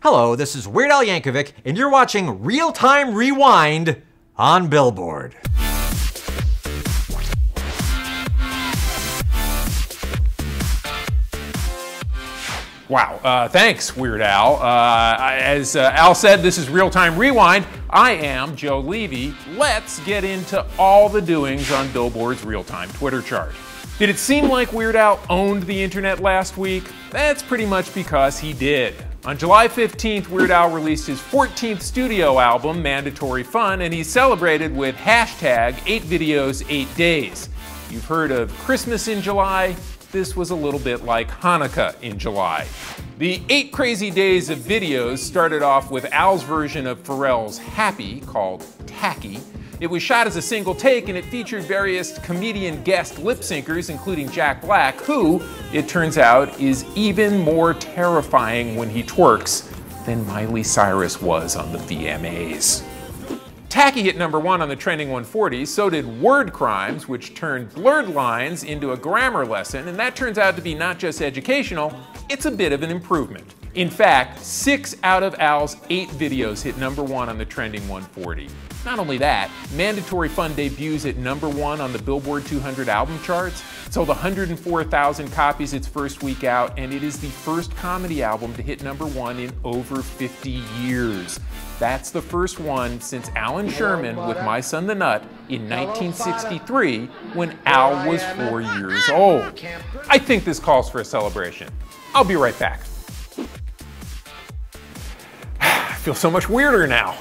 Hello, this is Weird Al Yankovic, and you're watching Real Time Rewind on Billboard. Wow, thanks, Weird Al. As Al said, this is Real Time Rewind. I am Joe Levy. Let's get into all the doings on Billboard's Real Time Twitter chart. Did it seem like Weird Al owned the internet last week? That's pretty much because he did. On July 15th, Weird Al released his 14th studio album, Mandatory Fun, and he celebrated with hashtag 8 videos, 8 days. You've heard of Christmas in July? This was a little bit like Hanukkah in July. The 8 crazy days of videos started off with Al's version of Pharrell's Happy, called Tacky. It was shot as a single take and it featured various comedian guest lip syncers, including Jack Black, who, it turns out, is even more terrifying when he twerks than Miley Cyrus was on the VMAs. Tacky hit #1 on the trending 140, so did Word Crimes, which turned blurred lines into a grammar lesson, and that turns out to be not just educational, it's a bit of an improvement. In fact, 6 out of Al's 8 videos hit #1 on the trending 140. Not only that, Mandatory Fun debuts at #1 on the Billboard 200 album charts. It sold 104,000 copies its first week out, and it is the first comedy album to hit #1 in over 50 years. That's the first one since Alan Sherman with My Son the Nut in 1963, when Al was 4 years old. I think this calls for a celebration. I'll be right back. I feel so much weirder now.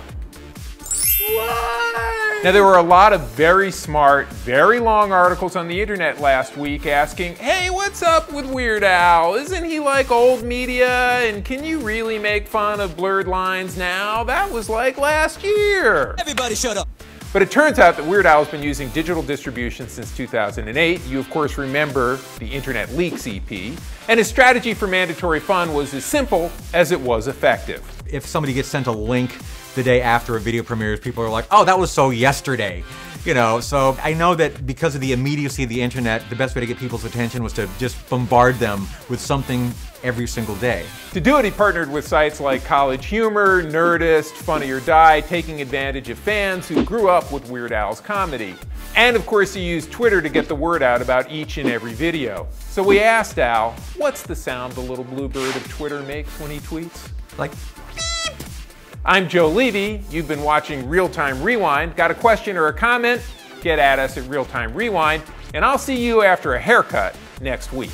What? Now, there were a lot of very smart, very long articles on the internet last week asking, hey, what's up with Weird Al? Isn't he like old media? And can you really make fun of blurred lines now? That was like last year. Everybody shut up. But it turns out that Weird Al has been using digital distribution since 2008. You, of course, remember the Internet Leaks EP. And his strategy for Mandatory Fun was as simple as it was effective. If somebody gets sent a link the day after a video premieres, people are like, oh, that was so yesterday. You know, so I know that because of the immediacy of the internet, the best way to get people's attention was to just bombard them with something every single day. To do it, he partnered with sites like College Humor, Nerdist, Funny or Die, taking advantage of fans who grew up with Weird Al's comedy. And of course, he used Twitter to get the word out about each and every video. So we asked Al, what's the sound the little blue bird of Twitter makes when he tweets? Like, I'm Joe Levy. You've been watching Real Time Rewind. Got a question or a comment? Get at us at Real Time Rewind, and I'll see you after a haircut next week.